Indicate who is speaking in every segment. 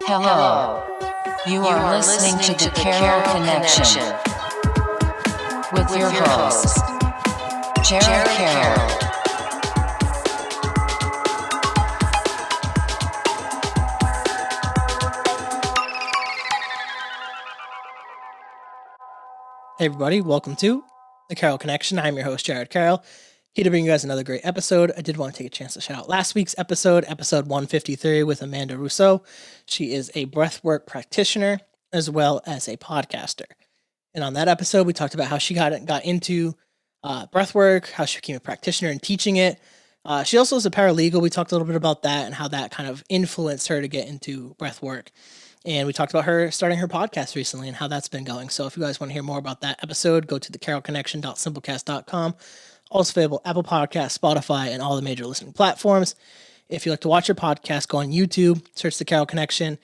Speaker 1: Hello. You are listening to the Carroll Connection with your host, Jared Carroll.
Speaker 2: Hey everybody, welcome to the Carroll Connection. I'm your host, Jared Carroll, here to bring you guys another great episode. I did want to take a chance to shout out last week's episode 153 with Amanda Rousseau. She is a breathwork practitioner as well as a podcaster. And on that episode, we talked about how she got into breathwork, how she became a practitioner and teaching it. She also is a paralegal. We talked a little bit about that and how that kind of influenced her to get into breathwork. And we talked about her starting her podcast recently and how that's been going. So if you guys want to hear more about that episode, go to thecarrollconnection.simplecast.com. Also available Apple Podcasts, Spotify, and all the major listening platforms. If you like to watch your podcast, go on YouTube, search The Carroll Connection,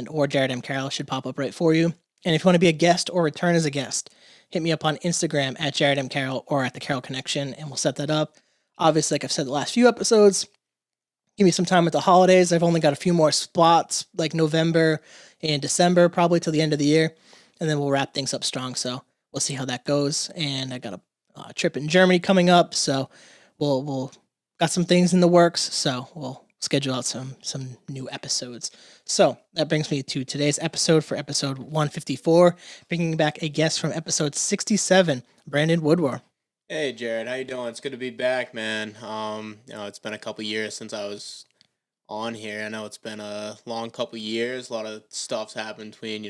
Speaker 2: or Jared M. Carroll should pop up right for you. And if you want to be a guest or return as a guest, hit me up on Instagram at Jared M. Carroll or at The Carroll Connection, and we'll set that up. Obviously, like I've said the last few episodes, give me some time with the holidays. I've only got a few more spots, like November and December, probably till the end of the year. And then we'll wrap things up strong. So we'll see how that goes. And I got a trip in Germany coming up. So we'll got some things in the works. So we'll schedule out some new episodes. So that brings me to today's episode for episode 154, bringing back a guest from episode 67, Brandon Woodward.
Speaker 3: Hey Jared, how you doing? It's good to be back, man. It's been a couple years since I was on here. I know it's been a long couple years. A lot of stuff's happened between,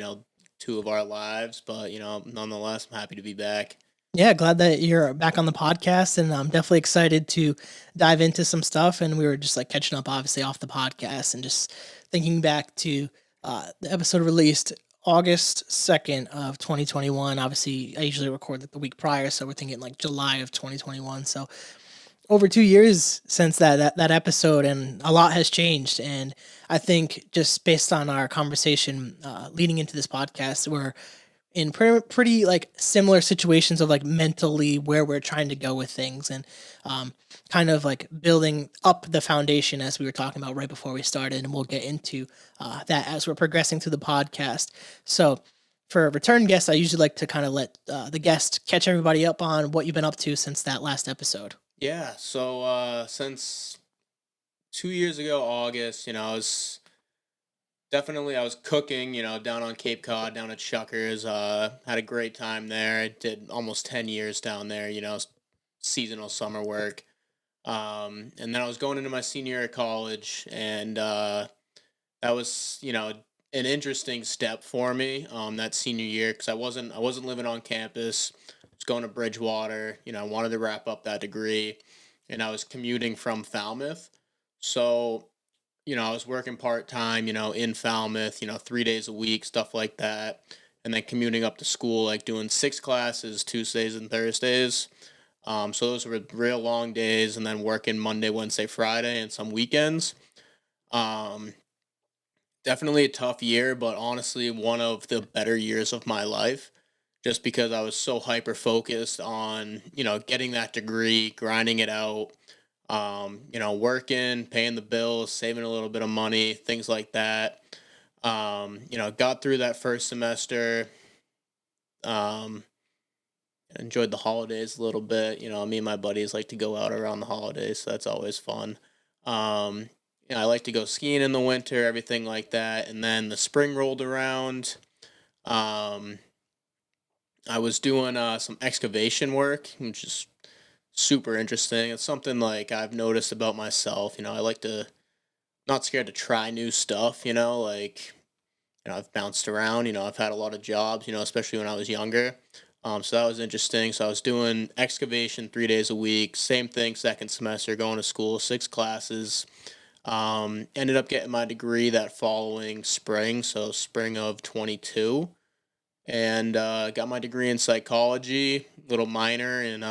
Speaker 3: two of our lives, but nonetheless, I'm happy to be back.
Speaker 2: Yeah, glad that you're back on the podcast, and I'm definitely excited to dive into some stuff. And we were just like catching up, obviously, off the podcast, and just thinking back to the episode released August 2nd of 2021. Obviously, I usually record like the week prior, so we're thinking like July of 2021. So over 2 years since that episode, and a lot has changed. And I think just based on our conversation leading into this podcast, we're in pretty like similar situations of like mentally where we're trying to go with things, and kind of like building up the foundation as we were talking about right before we started. And we'll get into that as we're progressing through the podcast. So for return guests, I usually like to kind of let the guest catch everybody up on what you've been up to since that last episode.
Speaker 3: Yeah, so since 2 years ago, August, I was cooking, down on Cape Cod, down at Shuckers. Had a great time there. I did almost 10 years down there, seasonal summer work. And then I was going into my senior year of college, and that was, an interesting step for me, that senior year, because I wasn't living on campus. I was going to Bridgewater. I wanted to wrap up that degree, and I was commuting from Falmouth. So I was working part-time, in Falmouth, 3 days a week, stuff like that. And then commuting up to school, like doing 6 classes, Tuesdays and Thursdays. So those were real long days, and then working Monday, Wednesday, Friday, and some weekends. Definitely a tough year, but honestly, one of the better years of my life, just because I was so hyper-focused on, getting that degree, grinding it out, working, paying the bills, saving a little bit of money, things like that. Got through that first semester, enjoyed the holidays a little bit. Me and my buddies like to go out around the holidays, so that's always fun. I like to go skiing in the winter, everything like that. And then the spring rolled around. I was doing some excavation work, which is super interesting. It's something like I've noticed about myself. I like to, not scared to try new stuff, I've bounced around, I've had a lot of jobs, especially when I was younger. So that was interesting. So I was doing excavation 3 days a week, same thing, second semester, going to school, 6 classes. Ended up getting my degree that following spring, so spring of 22. And got my degree in psychology, little minor in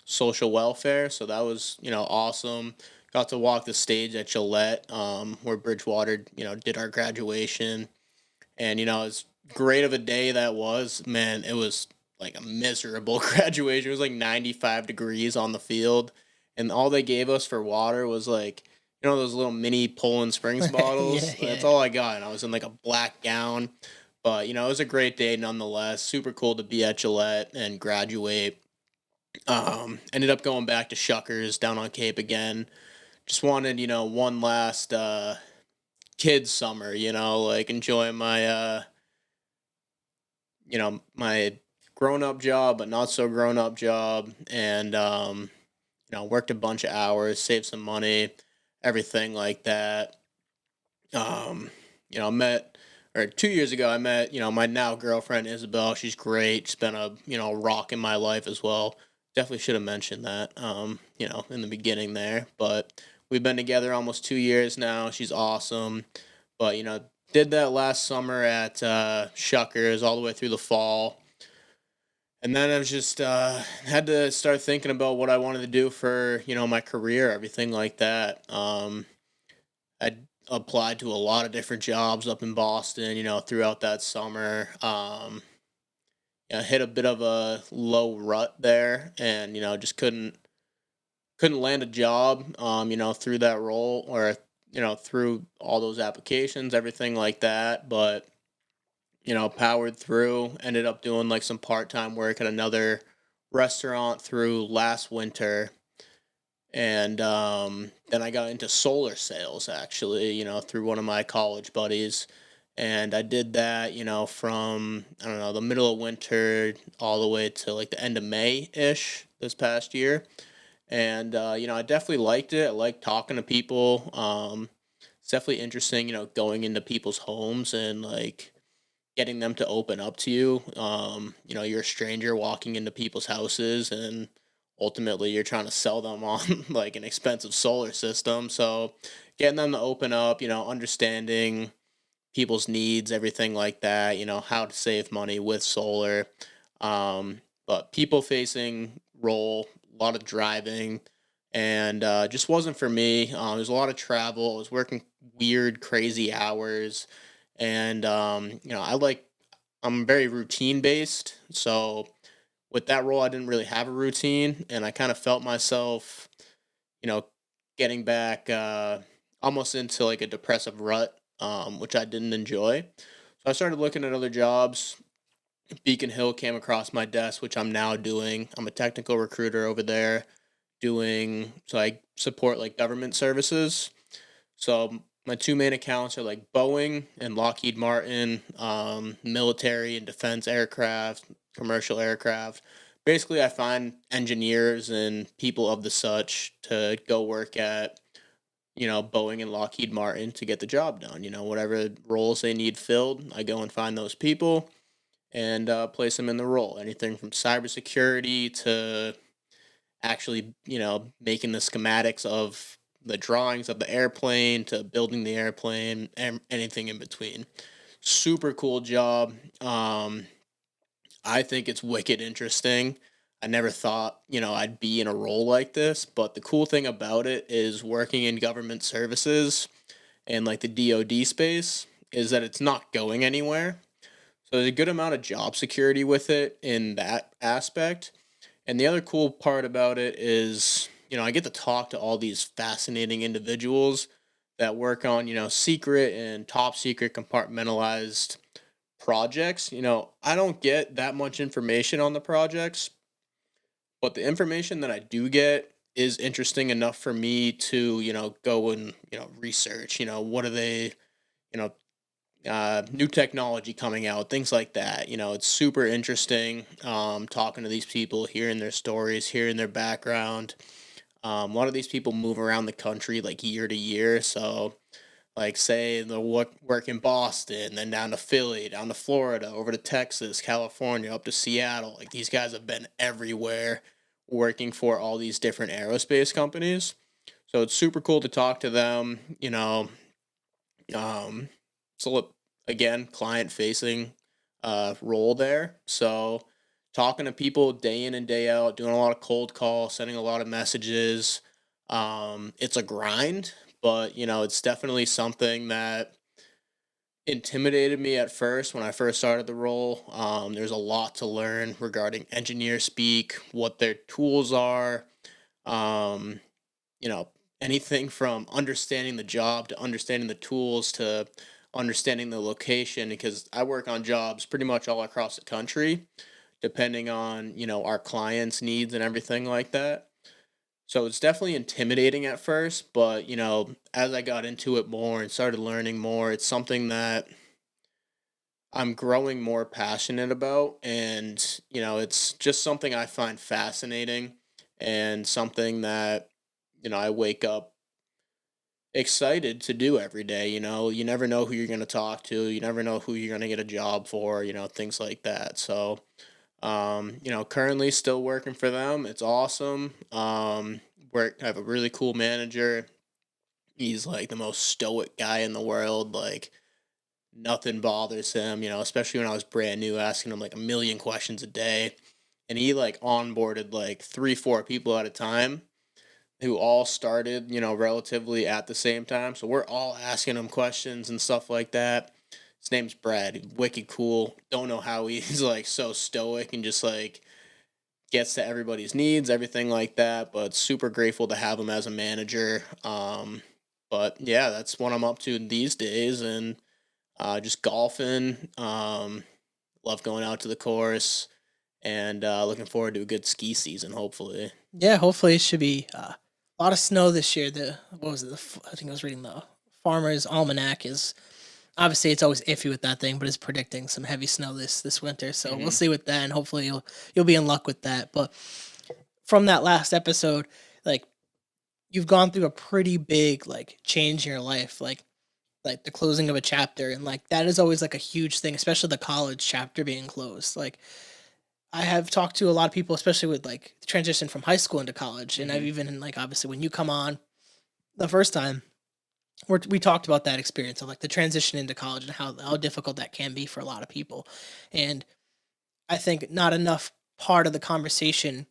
Speaker 3: social welfare, so that was awesome. Got to walk the stage at Gillette, where Bridgewater did our graduation, and as great of a day that was, man, it was like a miserable graduation. It was like 95 degrees on the field, and all they gave us for water was like those little mini Poland Springs
Speaker 2: Yeah,
Speaker 3: bottles? That's
Speaker 2: yeah.
Speaker 3: all I got. And I was in like a black gown. But, it was a great day nonetheless. Super cool to be at Gillette and graduate. Ended up going back to Shuckers down on Cape again. Just wanted, one last kids summer, like enjoy my my grown up job, but not so grown up job, and worked a bunch of hours, saved some money, everything like that. Met or 2 years ago, I met my now girlfriend Isabel. She's great. She's been a rock in my life as well. Definitely should have mentioned that, in the beginning there. But we've been together almost 2 years now. She's awesome. But did that last summer at Shuckers all the way through the fall. And then I was just had to start thinking about what I wanted to do for my career, everything like that. I applied to a lot of different jobs up in Boston, throughout that summer. Hit a bit of a low rut there, and just couldn't land a job. Through that role or through all those applications, everything like that. But powered through. Ended up doing like some part time work at another restaurant through last winter, and then I got into solar sales actually, through one of my college buddies. And I did that, from I don't know the middle of winter all the way to like the end of May ish this past year. And I definitely liked it. I like talking to people. It's definitely interesting, going into people's homes and like getting them to open up to you. You're a stranger walking into people's houses, and ultimately you're trying to sell them on like an expensive solar system. So getting them to open up, understanding people's needs, everything like that, how to save money with solar. But people facing role, a lot of driving, and just wasn't for me. There's a lot of travel. I was working weird, crazy hours, and I'm very routine based. So with that role, I didn't really have a routine, and I kind of felt myself, you know, getting back almost into like a depressive rut, which I didn't enjoy. So I started looking at other jobs. Beacon Hill came across my desk, which I'm now doing. I'm a technical recruiter over there, so I support like government services. So my two main accounts are like Boeing and Lockheed Martin, military and defense aircraft, commercial aircraft. Basically, I find engineers and people of the such to go work at, Boeing and Lockheed Martin to get the job done. Whatever roles they need filled, I go and find those people and place them in the role. Anything from cybersecurity to actually, making the schematics of the drawings of the airplane to building the airplane and anything in between. Super cool job. I think it's wicked interesting. I never thought, I'd be in a role like this, but the cool thing about it is working in government services and like the DoD space is that it's not going anywhere. So there's a good amount of job security with it in that aspect. And the other cool part about it is, I get to talk to all these fascinating individuals that work on, secret and top secret compartmentalized projects. I don't get that much information on the projects, but the information that I do get is interesting enough for me to, go and, research, what are they, you know, new technology coming out, things like that. It's super interesting talking to these people, hearing their stories, hearing their background. A lot of these people move around the country like year to year. So, like, say they'll work in Boston, then down to Philly, down to Florida, over to Texas, California, up to Seattle. Like, these guys have been everywhere working for all these different aerospace companies. So, it's super cool to talk to them. Um, so again, client facing role there. So talking to people day in and day out, doing a lot of cold calls, sending a lot of messages. It's a grind, but it's definitely something that intimidated me at first when I first started the role. There's a lot to learn regarding engineer speak, what their tools are, um, anything from understanding the job to understanding the tools to understanding the location, because I work on jobs pretty much all across the country, depending on, our clients' needs and everything like that. So it's definitely intimidating at first, but as I got into it more and started learning more, it's something that I'm growing more passionate about. And, it's just something I find fascinating and something that, I wake up excited to do every day. You never know who you're going to talk to, you never know who you're going to get a job for, things like that. So, currently still working for them. It's awesome. I have a really cool manager. He's like the most stoic guy in the world. Like, nothing bothers him, especially when I was brand new, asking him like a million questions a day. And he like onboarded like 3, 4 people at a time who all started, relatively at the same time. So we're all asking him questions and stuff like that. His name's Brad. He's wicked cool. Don't know how he's like so stoic and just like gets to everybody's needs, everything like that. But super grateful to have him as a manager. But yeah, that's what I'm up to these days, and just golfing. Love going out to the course, and looking forward to a good ski season. Hopefully.
Speaker 2: Yeah, hopefully it should be a lot of snow this year. What was it? I think I was reading the Farmer's Almanac is obviously it's always iffy with that thing, but it's predicting some heavy snow this winter. So we'll
Speaker 3: Hmm.
Speaker 2: see with that, and hopefully you'll be in luck with that. But from that last episode, like you've gone through a pretty big like change in your life, like the closing of a chapter, and like that is always like a huge thing, especially the college chapter being closed. Like I have talked to a lot of people, especially with like the transition from high school into college, and I've
Speaker 3: Hmm.
Speaker 2: even like obviously when you come on the first time, we talked about that experience of like the transition into college and how difficult that can be for a lot of people, and I think not enough part of the conversation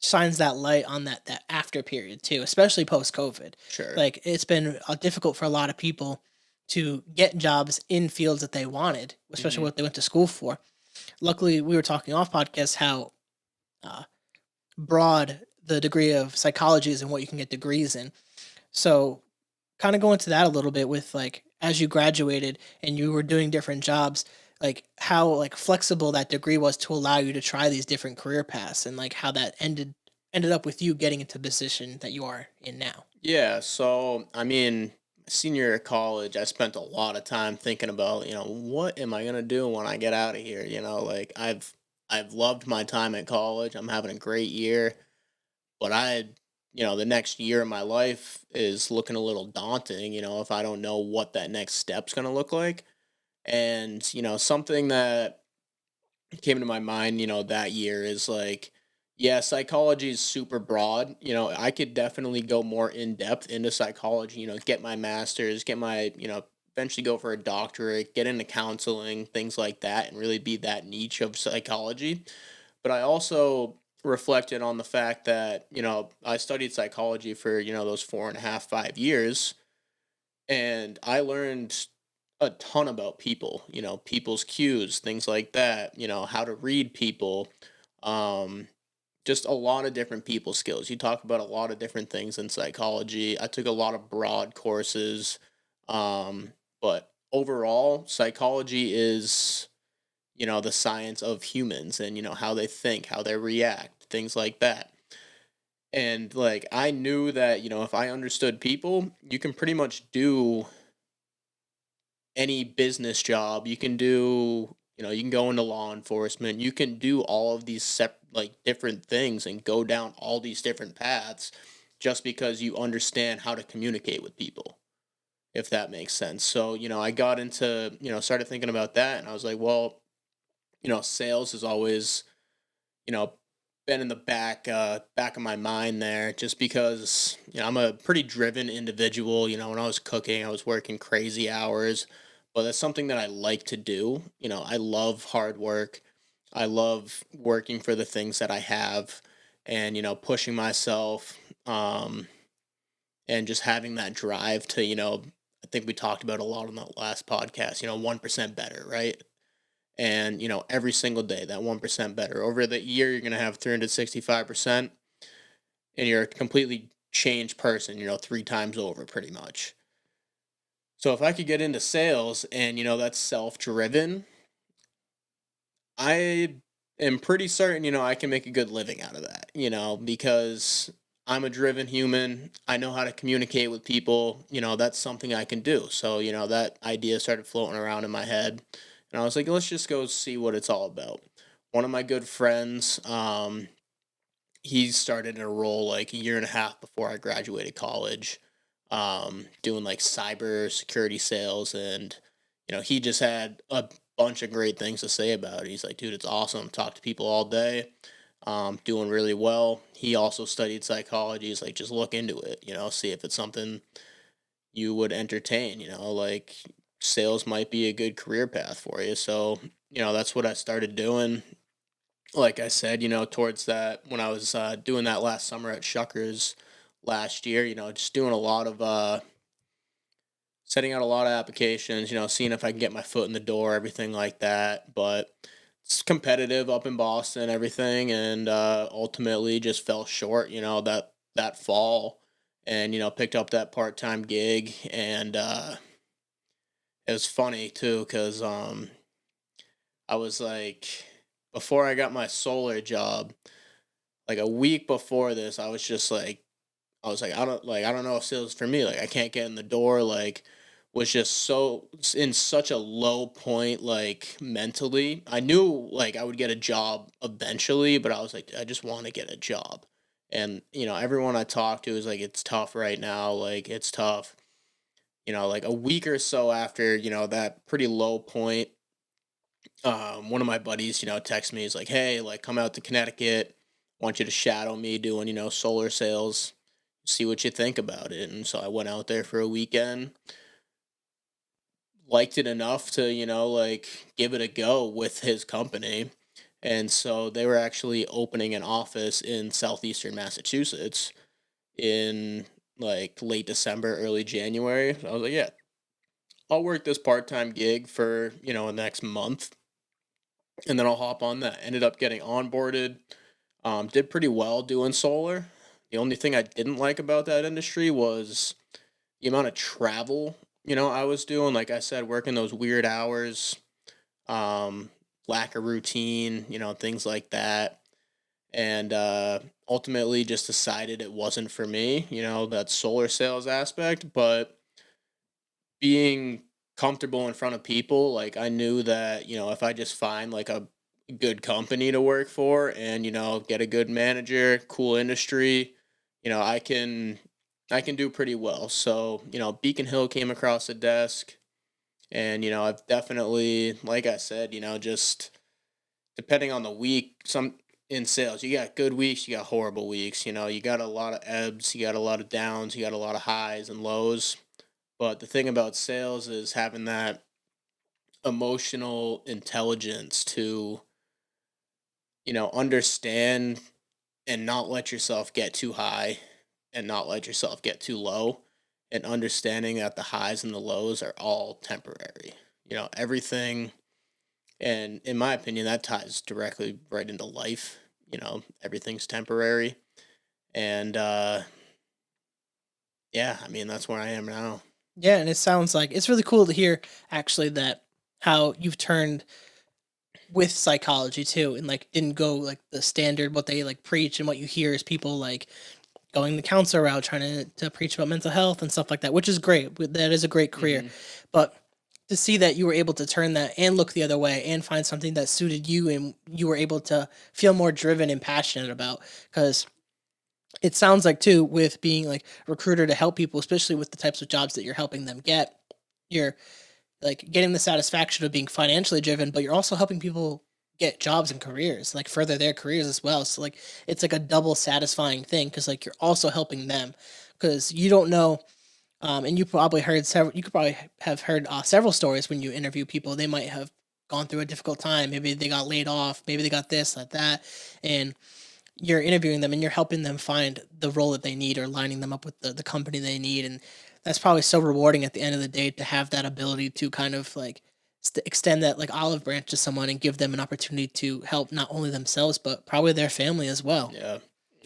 Speaker 2: shines that light on that after period too, especially post COVID.
Speaker 3: Sure.
Speaker 2: Like it's been difficult for a lot of people to get jobs in fields that they wanted, especially
Speaker 3: Hmm.
Speaker 2: what they went to school for. Luckily, we were talking off podcast how uh, broad the degree of psychology is and what you can get degrees in. So, kind of go into that a little bit with like as you graduated and you were doing different jobs, like how like flexible that degree was to allow you to try these different career paths and like how that ended up with you getting into the position that you are in now.
Speaker 3: Yeah. So, I mean, senior year of college, I spent a lot of time thinking about, what am I gonna do when I get out of here? Like I've loved my time at college. I'm having a great year, but the next year of my life is looking a little daunting. If I don't know what that next step's gonna look like. And something that came to my mind, that year is like, yeah, psychology is super broad. I could definitely go more in depth into psychology, get my master's, get my, eventually go for a doctorate, get into counseling, things like that, and really be that niche of psychology. But I also reflected on the fact that, I studied psychology for, those 4.5, 5 years, and I learned a ton about people, people's cues, things like that, how to read people, um, just a lot of different people skills. You talk about a lot of different things in psychology. I took a lot of broad courses, but overall, psychology is, the science of humans and, how they think, how they react, things like that. And like, I knew that, if I understood people, you can pretty much do any business job. You can do, you can go into law enforcement. You can do all of these like different things and go down all these different paths just because you understand how to communicate with people, if that makes sense. So, I got into, started thinking about that, and I was like, well, sales is always, you know, been in the back of my mind there, just because I'm a pretty driven individual. When I was cooking, I was working crazy hours, but that's something that I like to do. I love hard work. I love working for the things that I have, and pushing myself, and just having that drive to, I think we talked about a lot on the last podcast, 1% better, right? And every single day that 1% better over the year, you're going to have 365%, and you're completely changed person, 3 times over pretty much. So if I could get into sales and, that's self-driven, I am pretty certain, I can make a good living out of that, because I'm a driven human. I know how to communicate with people, that's something I can do. So, that idea started floating around in my head. And I was like, let's just go see what it's all about. One of my good friends, he started in a role like a year and a half before I graduated college, doing like cyber security sales. And, he just had a bunch of great things to say about it. He's like, dude, it's awesome. Talk to people all day. Doing really well. He also studied psychology. He's like, just look into it, see if it's something you would entertain, like sales might be a good career path for you. So, that's what I started doing. Like I said, towards that, when I was doing that last summer at Shuckers last year, just doing a lot of setting out a lot of applications, seeing if I can get my foot in the door, everything like that. But it's competitive up in Boston, everything, and ultimately just fell short, that fall, and picked up that part time gig, and it was funny too, cause I was like, before I got my solar job, like a week before this, I don't know if sales is for me. Like I can't get in the door. Like was just so in such a low point. Like mentally, I knew like I would get a job eventually, but I was like, I just want to get a job. And everyone I talk to is like, it's tough right now. Like it's tough. Like a week or so after that pretty low point, one of my buddies, texts me. He's like, "Hey, like, come out to Connecticut. Want you to shadow me doing, solar sales. See what you think about it." And so I went out there for a weekend. Liked it enough to, like, give it a go with his company. And so they were actually opening an office in southeastern Massachusetts in like late December, early January. So I was like, yeah, I'll work this part time gig for, the next month, and then I'll hop on that. Ended up getting onboarded. Did pretty well doing solar. The only thing I didn't like about that industry was the amount of travel, I was doing. Like I said, working those weird hours, um, lack of routine, things like that. And ultimately just decided it wasn't for me, that solar sales aspect. But being comfortable in front of people, like I knew that, if I just find like a good company to work for and, get a good manager, cool industry, I can do pretty well. So, Beacon Hill came across the desk, and, I've definitely, like I said, just depending on the week, some in sales, you got good weeks, you got horrible weeks, you got a lot of ebbs, you got a lot of downs, you got a lot of highs and lows. But the thing about sales is having that emotional intelligence to, understand and not let yourself get too high and not let yourself get too low, and understanding that the highs and the lows are all temporary. Everything, and in my opinion, that ties directly right into life. Everything's temporary. And yeah, I mean, that's where I am now.
Speaker 2: Yeah, and it sounds like it's really cool to hear actually that how you've turned with psychology too, and like didn't go like the standard what they like preach, and what you hear is people like going the counselor route, trying to preach about mental health and stuff like that, which is great. That is a great career,
Speaker 3: Hmm.
Speaker 2: but to see that you were able to turn that and look the other way and find something that suited you and you were able to feel more driven and passionate about, because it sounds like too with being like a recruiter to help people, especially with the types of jobs that you're helping them get, you're like getting the satisfaction of being financially driven, but you're also helping people get jobs and careers, like further their careers as well. So like it's like a double satisfying thing, because like you're also helping them, because you don't know. And you probably heard several. You could probably have heard several stories when you interview people. They might have gone through a difficult time. Maybe they got laid off. Maybe they got this, like that, and you're interviewing them and you're helping them find the role that they need, or lining them up with the company they need. And that's probably so rewarding at the end of the day to have that ability to kind of like extend that like olive branch to someone and give them an opportunity to help not only themselves but probably their family as well.
Speaker 3: Yeah.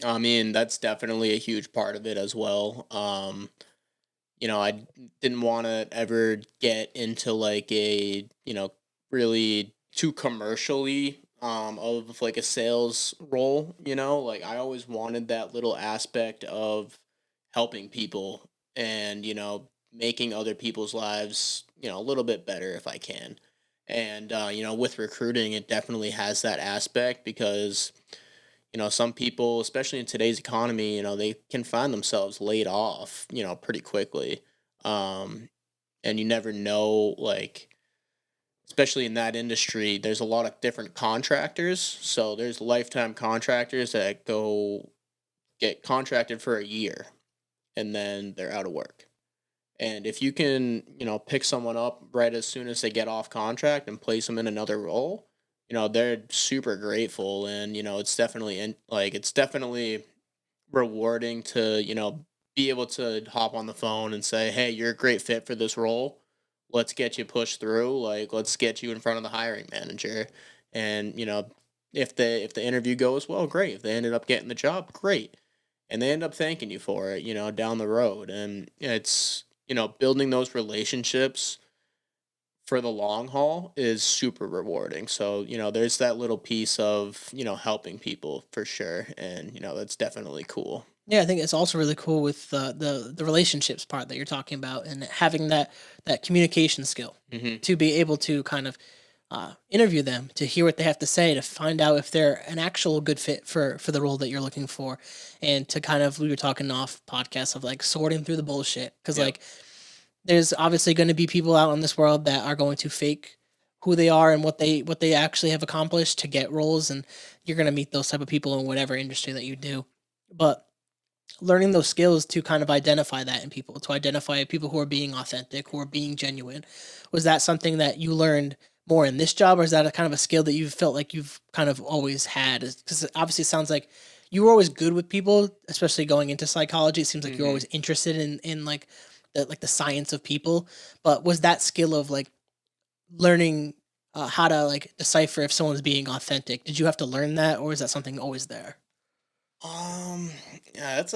Speaker 3: I mean, that's definitely a huge part of it as well. I didn't want to ever get into like a, really too commercially of like a sales role, like I always wanted that little aspect of helping people and, making other people's lives, a little bit better if I can. And with recruiting, it definitely has that aspect because some people, especially in today's economy, they can find themselves laid off, pretty quickly. Um, and you never know, like, especially in that industry, there's a lot of different contractors. So there's lifetime contractors that go get contracted for a year and then they're out of work. And if you can, pick someone up right as soon as they get off contract and place them in another role, they're super grateful. And, it's definitely rewarding to, be able to hop on the phone and say, hey, you're a great fit for this role. Let's get you pushed through. Like, let's get you in front of the hiring manager. And, if the interview goes well, great. If they ended up getting the job, great. And they end up thanking you for it, down the road. And it's, building those relationships for the long haul is super rewarding. So, there's that little piece of, helping people for sure. And, that's definitely cool.
Speaker 2: Yeah, I think it's also really cool with the relationships part that you're talking about, and having that communication skill
Speaker 3: Hmm.
Speaker 2: to be able to kind of interview them, to hear what they have to say, to find out if they're an actual good fit for the role that you're looking for, and to kind of, we were talking off podcast of like sorting through the bullshit, because
Speaker 3: Yep.
Speaker 2: like there's obviously going to be people out in this world that are going to fake who they are and what they actually have accomplished to get roles, and you're going to meet those type of people in whatever industry that you do. But learning those skills to kind of identify that in people, to identify people who are being authentic, who are being genuine, was that something that you learned more in this job, or is that a kind of a skill that you felt like you've kind of always had? Because obviously it sounds like you were always good with people, especially going into psychology. It seems like you're
Speaker 3: Hmm.
Speaker 2: always interested in like the science of people. But was that skill of like learning how to like decipher if someone's being authentic, did you have to learn that, or is that something always there?
Speaker 3: Um, yeah, that's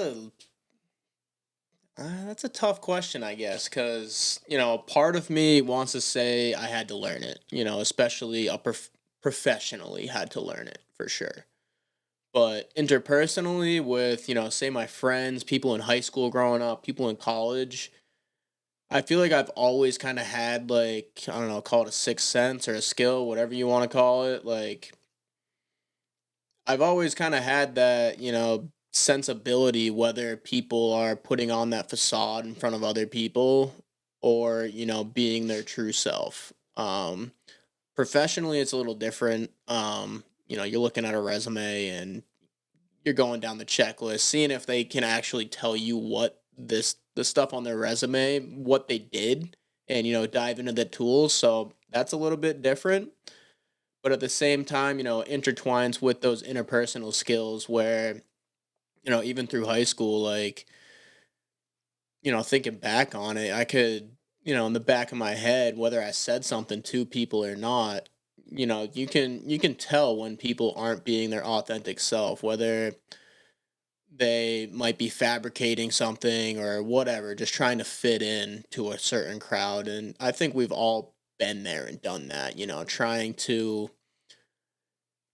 Speaker 3: a tough question, I guess, because part of me wants to say I had to learn it. Especially professionally had to learn it for sure. But interpersonally, with say my friends, people in high school growing up, people in college, I feel like I've always kind of had like I don't know, call it a sixth sense or a skill, whatever you want to call it. Like I've always kind of had that, sensibility whether people are putting on that facade in front of other people or, being their true self. Professionally, it's a little different. You're looking at a resume and you're going down the checklist, seeing if they can actually tell you what the stuff on their resume, what they did, and dive into the tools. So that's a little bit different, but at the same time, intertwines with those interpersonal skills where, even through high school, like, thinking back on it, I could, in the back of my head, whether I said something to people or not, you can tell when people aren't being their authentic self, whether they might be fabricating something or whatever, just trying to fit in to a certain crowd. And I think we've all been there and done that,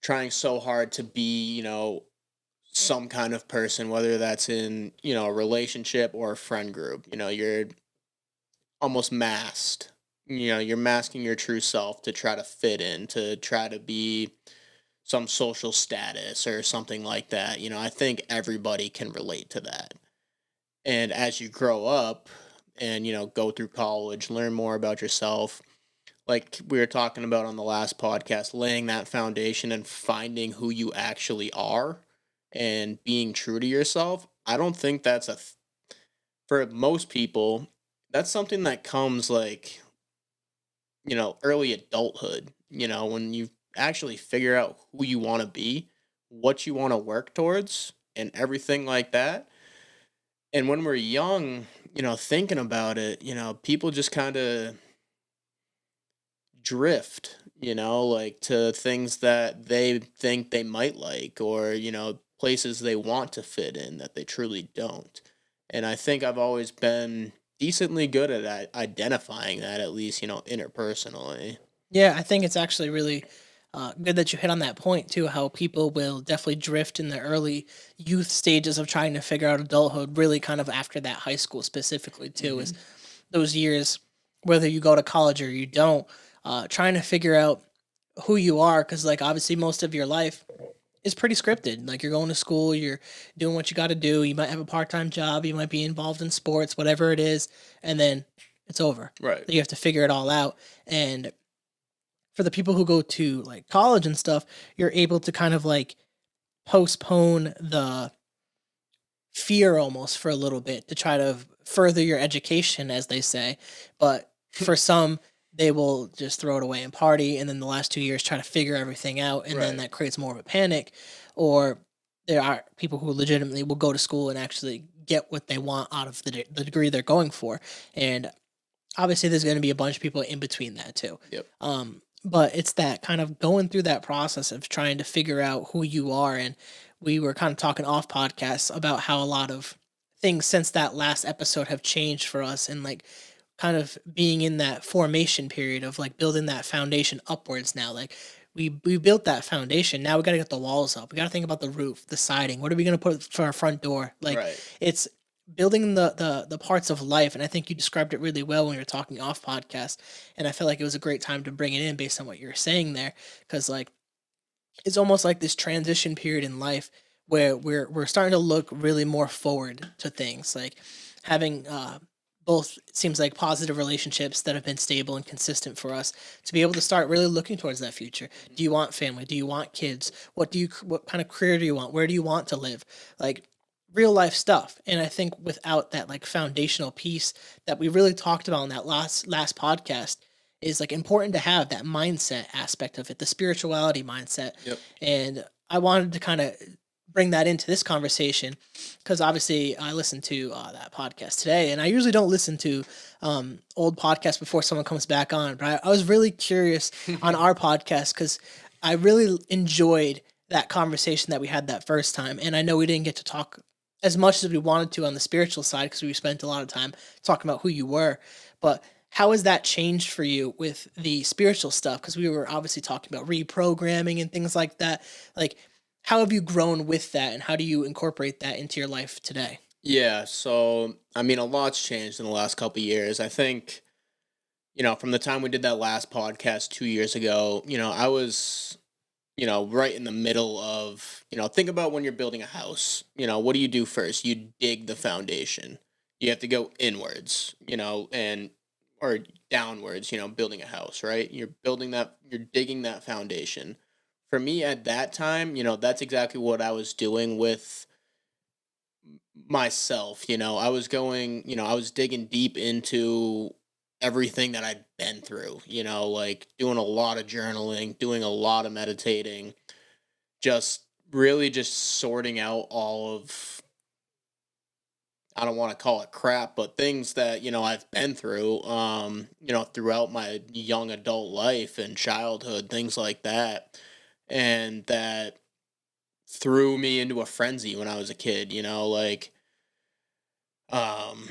Speaker 3: trying so hard to be, some kind of person, whether that's in, a relationship or a friend group. You're almost masked. You're masking your true self to try to fit in, to try to be some social status or something like that. I think everybody can relate to that. And as you grow up and, go through college, learn more about yourself, like we were talking about on the last podcast, laying that foundation and finding who you actually are and being true to yourself. I don't think that's for most people, that's something that comes like, early adulthood, when you actually figure out who you want to be, what you want to work towards, and everything like that. And when we're young, thinking about it, people just kind of drift, like to things that they think they might like, or, places they want to fit in that they truly don't. And I think I've always been decently good at identifying that, at least, interpersonally.
Speaker 2: Yeah, I think it's actually really good that you hit on that point too. How people will definitely drift in the early youth stages of trying to figure out adulthood. Really, kind of after that high school specifically too, is
Speaker 3: Hmm.
Speaker 2: those years, whether you go to college or you don't, trying to figure out who you are. Because like obviously most of your life is pretty scripted. Like you're going to school, you're doing what you got to do. You might have a part time job, you might be involved in sports, whatever it is, and then it's over.
Speaker 3: Right.
Speaker 2: You have to figure it all out. And for the people who go to like college and stuff, you're able to kind of like postpone the fear almost for a little bit to try to further your education, as they say. But for some, they will just throw it away and party, and then the last 2 years try to figure everything out, and then
Speaker 3: Right.
Speaker 2: that creates more of a panic. Or there are people who legitimately will go to school and actually get what they want out of the degree they're going for. And obviously, there's going to be a bunch of people in between that too.
Speaker 3: Yep.
Speaker 2: But it's that kind of going through that process of trying to figure out who you are. And we were kind of talking off podcasts about how a lot of things since that last episode have changed for us, and like kind of being in that formation period of like building that foundation upwards now. Like we built that foundation. Now we got to get the walls up. We got to think about the roof, the siding. What are we going to put for our front door? Like
Speaker 3: Right.
Speaker 2: it's building the parts of life. And I think you described it really well when you were talking off podcast. And I feel like it was a great time to bring it in based on what you were saying there, because like it's almost like this transition period in life where we're starting to look really more forward to things, like having both, it seems like, positive relationships that have been stable and consistent for us to be able to start really looking towards that future. Do you want family? Do you want kids? What kind of career do you want? Where do you want to live? Like real life stuff. And I think without that like foundational piece that we really talked about in that last podcast, is like important to have that mindset aspect of it, the spirituality mindset.
Speaker 3: Yep.
Speaker 2: And I wanted to kind of bring that into this conversation because obviously I listened to that podcast today, and I usually don't listen to old podcasts before someone comes back on, but I was really curious on our podcast because I really enjoyed that conversation that we had that first time. And I know we didn't get to talk as much as we wanted to on the spiritual side because we spent a lot of time talking about who you were. But how has that changed for you with the spiritual stuff? Because we were obviously talking about reprogramming and things like that. Like, how have you grown with that, and how do you incorporate that into your life today?
Speaker 3: Yeah, so I mean, a lot's changed in the last couple of years. I think, from the time we did that last podcast 2 years ago, I was, right in the middle of, think about when you're building a house. What do you do first? You dig the foundation. You have to go inwards, and or downwards, building a house, right? You're digging that foundation. For me at that time, that's exactly what I was doing with myself. I was digging deep into everything that I'd been through, like doing a lot of journaling, doing a lot of meditating, just really just sorting out all of, I don't want to call it crap, but things that, I've been through, throughout my young adult life and childhood, things like that. And that threw me into a frenzy when I was a kid, like, um,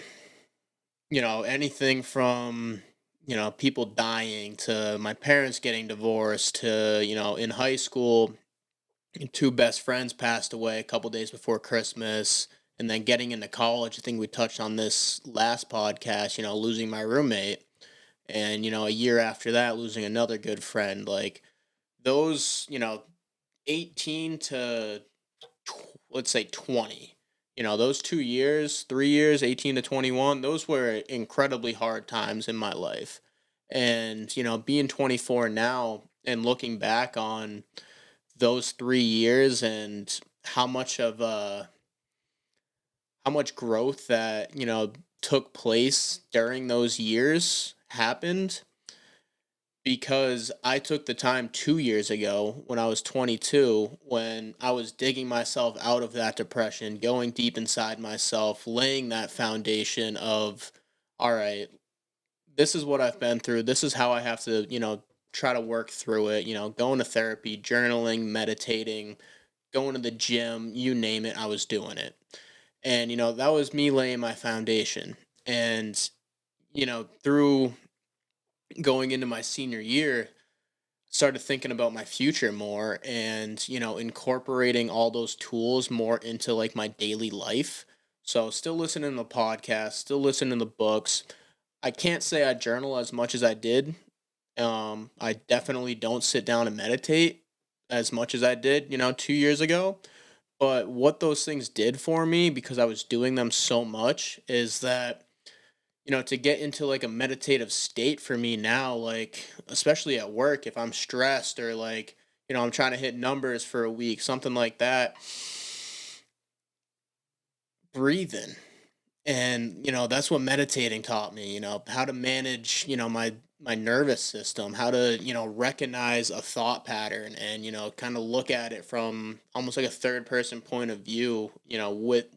Speaker 3: anything from, people dying to my parents getting divorced to, in high school, two best friends passed away a couple days before Christmas. And then getting into college, I think we touched on this last podcast, losing my roommate. And, a year after that, losing another good friend. Like those, 18 to let's say 20, those 2 years, 3 years, 18 to 21, those were incredibly hard times in my life. And, being 24 now and looking back on those 3 years and how much growth that, took place during those years happened because I took the time 2 years ago when I was 22, when I was digging myself out of that depression, going deep inside myself, laying that foundation of, all right, this is what I've been through. This is how I have to, try to work through it, going to therapy, journaling, meditating, going to the gym, you name it, I was doing it. And, that was me laying my foundation. And, through going into my senior year, started thinking about my future more and, incorporating all those tools more into like my daily life. So still listening to the podcast, still listening to the books. I can't say I journal as much as I did. I definitely don't sit down and meditate as much as I did, 2 years ago. But what those things did for me, because I was doing them so much, is that, to get into like a meditative state for me now, like, especially at work, if I'm stressed or like, I'm trying to hit numbers for a week, something like that, breathing. And, that's what meditating taught me, how to manage, my nervous system, how to, recognize a thought pattern and, kind of look at it from almost like a third person point of view,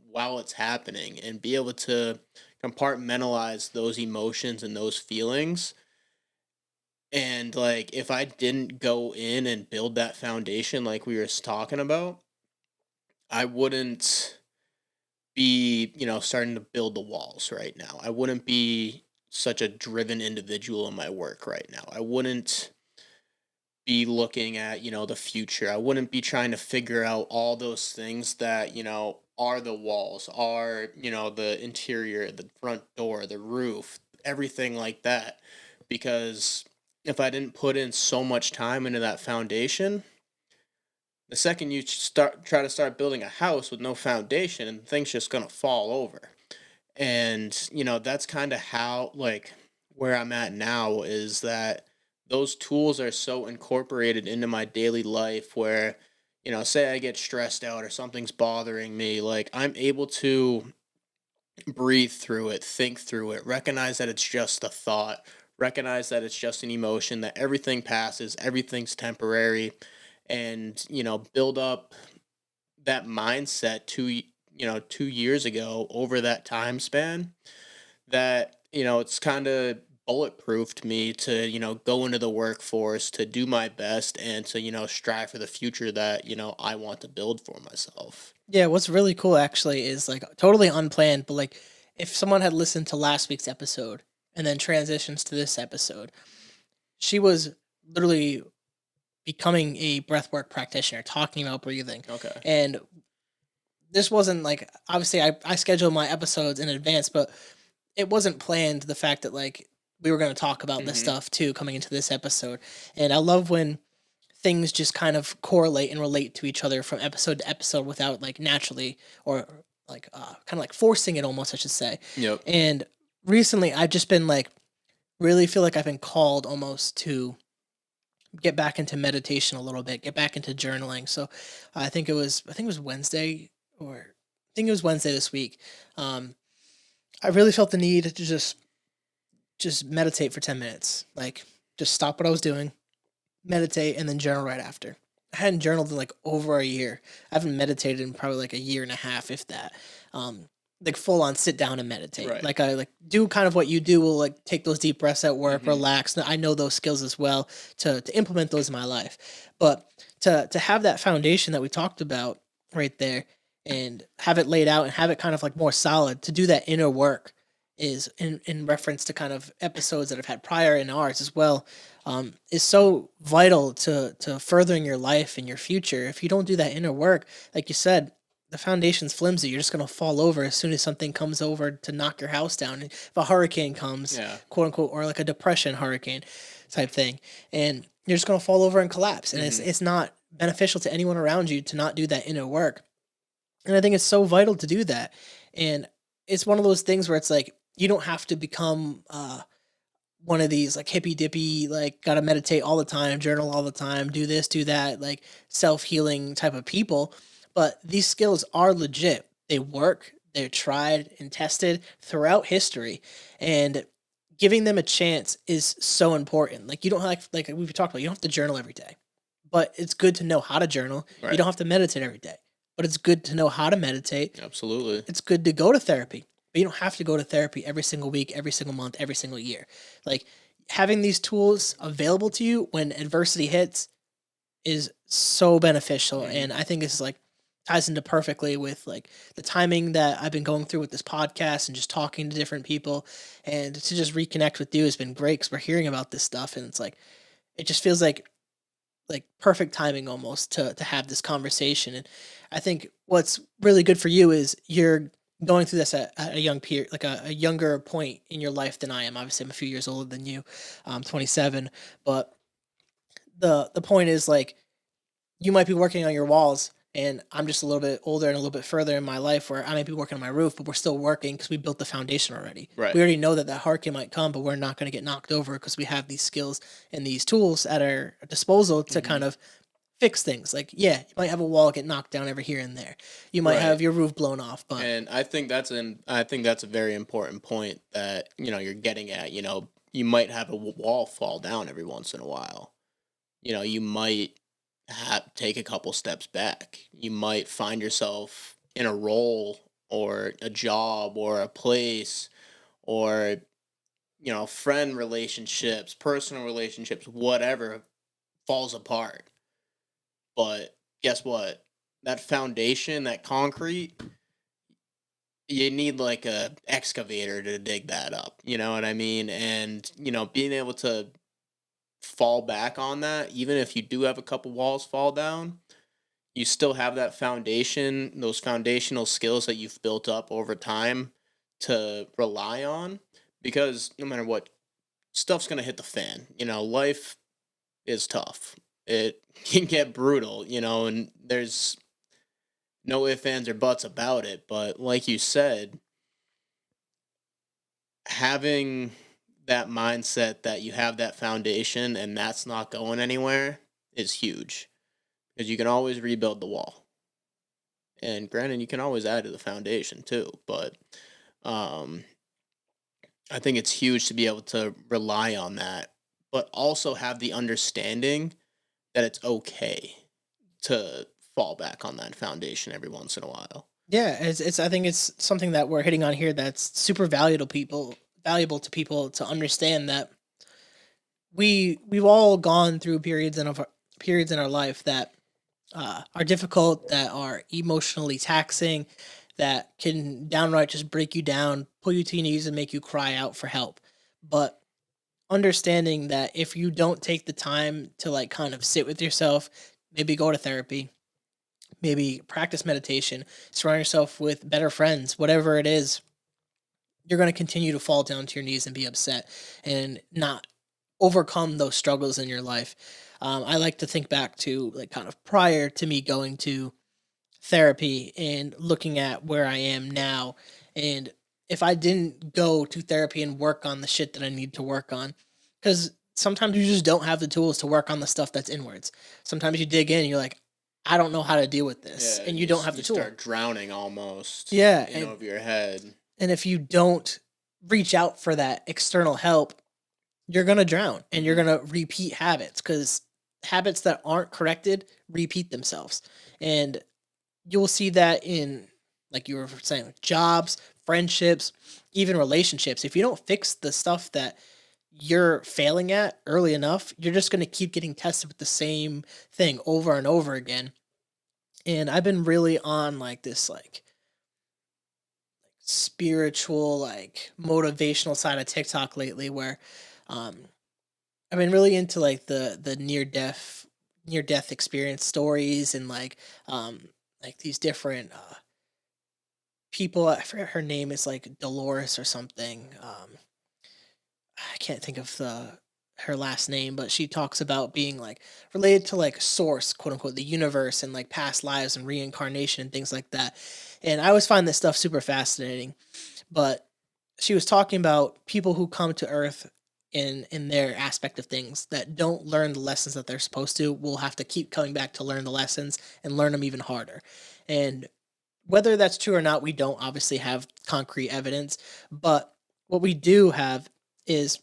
Speaker 3: while it's happening and be able to compartmentalize those emotions and those feelings. And like if I didn't go in and build that foundation like we were talking about, I wouldn't be, starting to build the walls right now. I wouldn't be such a driven individual in my work right now. I wouldn't be looking at, the future. I wouldn't be trying to figure out all those things that, are the walls, are, the interior, the front door, the roof, everything like that. Because if I didn't put in so much time into that foundation, the second you try to start building a house with no foundation, and things just gonna fall over. And that's kind of how like where I'm at now is that those tools are so incorporated into my daily life where say I get stressed out or something's bothering me, like I'm able to breathe through it, think through it, recognize that it's just a thought, recognize that it's just an emotion, that everything passes, everything's temporary, and build up that mindset 2 years ago over that time span that it's kind of bulletproofed me to go into the workforce, to do my best, and to strive for the future that I want to build for myself.
Speaker 2: Yeah, what's really cool actually is like totally unplanned, but like if someone had listened to last week's episode and then transitions to this episode, she was literally becoming a breathwork practitioner, talking about breathing.
Speaker 3: Okay.
Speaker 2: And this wasn't like, obviously, I scheduled my episodes in advance, but it wasn't planned the fact that like we were going to talk about this
Speaker 3: Hmm.
Speaker 2: stuff too coming into this episode. And I love when things just kind of correlate and relate to each other from episode to episode without like naturally or like kind of like forcing it almost, I should say.
Speaker 3: Yep.
Speaker 2: And recently I've just been like really feel like I've been called almost to get back into meditation a little bit, get back into journaling. So I think it was Wednesday, or I think it was Wednesday this week. Um, I really felt the need to just meditate for 10 minutes. Like just stop what I was doing, meditate, and then journal right after. I hadn't journaled in like over a year. I haven't meditated in probably like a year and a half, if that. Like full on sit down and meditate.
Speaker 3: Right.
Speaker 2: Like I like do kind of what you do. Will like take those deep breaths at work,
Speaker 3: Hmm.
Speaker 2: relax. I know those skills as well to implement those in my life. But to have that foundation that we talked about right there and have it laid out and have it kind of like more solid to do that inner work is in reference to kind of episodes that I've had prior in ours as well, is so vital to furthering your life and your future. If you don't do that inner work, like you said, the foundation's flimsy. You're just gonna fall over as soon as something comes over to knock your house down. If a hurricane comes,
Speaker 3: Yeah.
Speaker 2: quote unquote, or like a depression hurricane type thing, and you're just gonna fall over and collapse. And
Speaker 3: Hmm.
Speaker 2: it's not beneficial to anyone around you to not do that inner work. And I think it's so vital to do that. And it's one of those things where it's like you don't have to become one of these like hippy dippy, like gotta meditate all the time, journal all the time, do this, do that, like self healing type of people. But these skills are legit. They work. They're tried and tested throughout history, and giving them a chance is so important. Like you don't have like we've talked about, you don't have to journal every day, but it's good to know how to journal. You
Speaker 3: Right.
Speaker 2: don't have to meditate every day, but it's good to know how to meditate.
Speaker 3: Absolutely.
Speaker 2: It's good to go to therapy, but you don't have to go to therapy every single week, every single month, every single year. Like having these tools available to you when adversity hits is so beneficial.
Speaker 3: Hmm.
Speaker 2: And I think it's like ties into perfectly with like the timing that I've been going through with this podcast and just talking to different people, and to just reconnect with you has been great because we're hearing about this stuff, and it's like it just feels like perfect timing almost to have this conversation. And I think what's really good for you is you're going through this at a young period, like a younger point in your life than I am. Obviously, I'm a few years older than you. I'm 27, but the point is like you might be working on your walls, and I'm just a little bit older and a little bit further in my life where I might be working on my roof, but we're still working because we built the foundation already.
Speaker 3: Right.
Speaker 2: We already know that that hurricane might come, but we're not going to get knocked over because we have these skills and these tools at our disposal to kind
Speaker 3: Mhm.
Speaker 2: of fix things. Like, yeah, you might have a wall get knocked down every here and there. You might
Speaker 3: Right.
Speaker 2: have your roof blown off, but
Speaker 3: And I think that's a very important point that, you're getting at, you might have a wall fall down every once in a while. You might take a couple steps back. You might find yourself in a role or a job or a place or, friend relationships, personal relationships, whatever falls apart. But guess what? That foundation, that concrete, you need like a excavator to dig that up. You know what I mean? And, being able to fall back on that, even if you do have a couple walls fall down, you still have that foundation, those foundational skills that you've built up over time to rely on. Because no matter what, stuff's going to hit the fan. Life is tough. It can get brutal, and there's no ifs, ands, or buts about it. But like you said, having that mindset that you have that foundation and that's not going anywhere is huge because you can always rebuild the wall. And granted, you can always add to the foundation too. But um, I think it's huge to be able to rely on that, but also have the understanding that it's okay to fall back on that foundation every once in a while.
Speaker 2: yeah, it's I think it's something that we're hitting on here that's super valuable to people to understand that we've all gone through periods in our life that are difficult, that are emotionally taxing, that can downright just break you down, pull you to your knees, and make you cry out for help. But understanding that if you don't take the time to like kind of sit with yourself, maybe go to therapy, maybe practice meditation, surround yourself with better friends, whatever it is, you're going to continue to fall down to your knees and be upset and not overcome those struggles in your life. I like to think back to like kind of prior to me going to therapy and looking at where I am now. And if I didn't go to therapy and work on the shit that I need to work on, because sometimes you just don't have the tools to work on the stuff that's inwards. Sometimes you dig in and you're like, I don't know how to deal with this.
Speaker 3: Yeah,
Speaker 2: And you don't have the
Speaker 3: you
Speaker 2: tool.
Speaker 3: start drowning almost,
Speaker 2: Yeah.
Speaker 3: over your head.
Speaker 2: And if you don't reach out for that external help, you're going to drown and you're
Speaker 3: Mhm.
Speaker 2: going to repeat habits because habits that aren't corrected repeat themselves. And you'll see that in, like you were saying, like jobs, friendships, even relationships. If you don't fix the stuff that you're failing at early enough, you're just going to keep getting tested with the same thing over and over again. And I've been really on like this, like spiritual, like motivational side of TikTok lately where um I've been really into like the near death experience stories and like these different people. I forget her name. It's like Dolores or something. I can't think of the her last name, but she talks about being like related to like source, quote unquote, the universe and like past lives and reincarnation and things like that. And I always find this stuff super fascinating. But she was talking about people who come to Earth in their aspect of things that don't learn the lessons that they're supposed to will have to keep coming back to learn the lessons and learn them even harder. And whether that's true or not, we don't obviously have concrete evidence, but what we do have is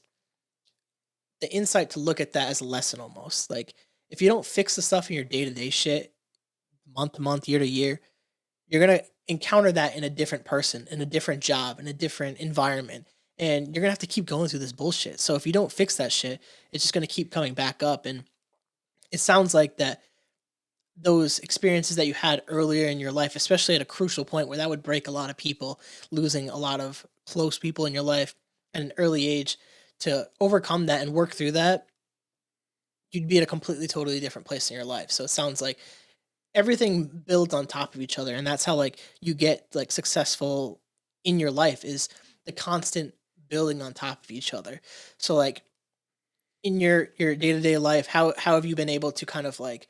Speaker 2: the insight to look at that as a lesson almost. Like if you don't fix the stuff in your day-to-day shit, month to month, year to year, you're gonna encounter that in a different person, in a different job, in a different environment. And you're gonna have to keep going through this bullshit. So if you don't fix that shit, it's just gonna keep coming back up. And it sounds like that those experiences that you had earlier in your life, especially at a crucial point where that would break a lot of people, losing a lot of close people in your life at an early age, to overcome that and work through that, you'd be at a completely totally different place in your life. So it sounds like everything builds on top of each other, and that's how like you get like successful in your life, is the constant building on top of each other. So like in your day-to-day life, how have you been able to kind of like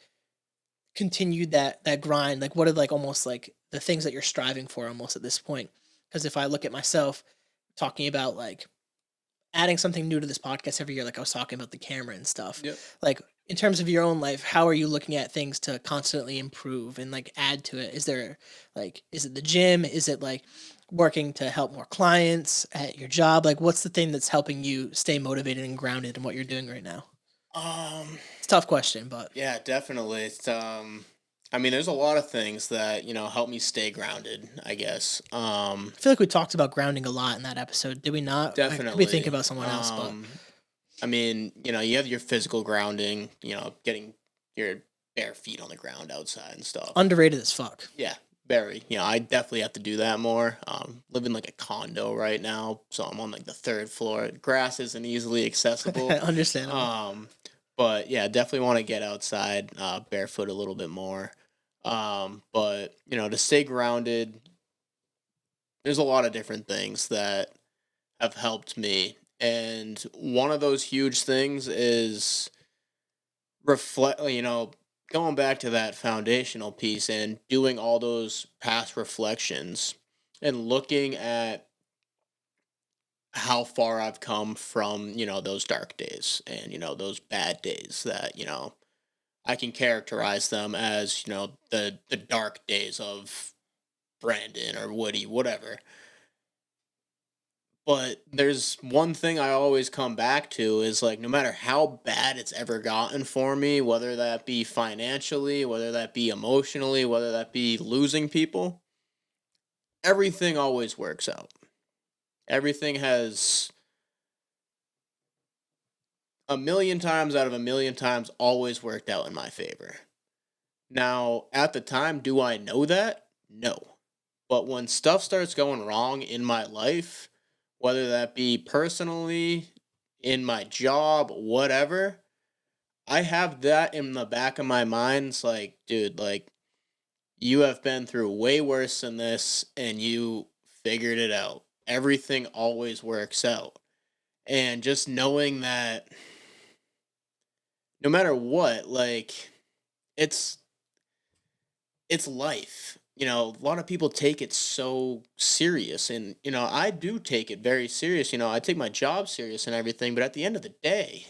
Speaker 2: continue that grind? Like what are like almost like the things that you're striving for almost at this point? Because if I look at myself talking about like adding something new to this podcast every year, like I was talking about the camera and stuff.
Speaker 3: Yep.
Speaker 2: Like in terms of your own life, how are you looking at things to constantly improve and like add to it? Is there like, is it the gym? Is it like working to help more clients at your job? Like what's the thing that's helping you stay motivated and grounded in what you're doing right now?
Speaker 3: Um,
Speaker 2: It's a tough question, but
Speaker 3: yeah, definitely. I mean, there's a lot of things that, help me stay grounded, I guess.
Speaker 2: I feel like we talked about grounding a lot in that episode. Did we not? I could be thinking
Speaker 3: Definitely.
Speaker 2: about someone else, but
Speaker 3: I mean, you have your physical grounding, getting your bare feet on the ground outside and stuff.
Speaker 2: underrated as fuck.
Speaker 3: Yeah, very. I definitely have to do that more. Live in like a condo right now, so I'm on like the third floor. Grass isn't easily accessible.
Speaker 2: Understandable.
Speaker 3: But yeah, definitely want to get outside, barefoot a little bit more. But to stay grounded, there's a lot of different things that have helped me, and one of those huge things is reflect. Going back to that foundational piece and doing all those past reflections and looking at how far I've come from, those dark days and, those bad days that, I can characterize them as, the dark days of Brandon or Woody, whatever. But there's one thing I always come back to is like no matter how bad it's ever gotten for me, whether that be financially, whether that be emotionally, whether that be losing people, everything always works out. Everything has a million times out of a million times always worked out in my favor. Now, at the time, do I know that? No. But when stuff starts going wrong in my life, whether that be personally, in my job, whatever, I have that in the back of my mind. It's like, dude, like, you have been through way worse than this and you figured it out. Everything always works out. And just knowing that no matter what, like, it's it's life. A lot of people take it so serious, and I do take it very serious. I take my job serious and everything, but at the end of the day,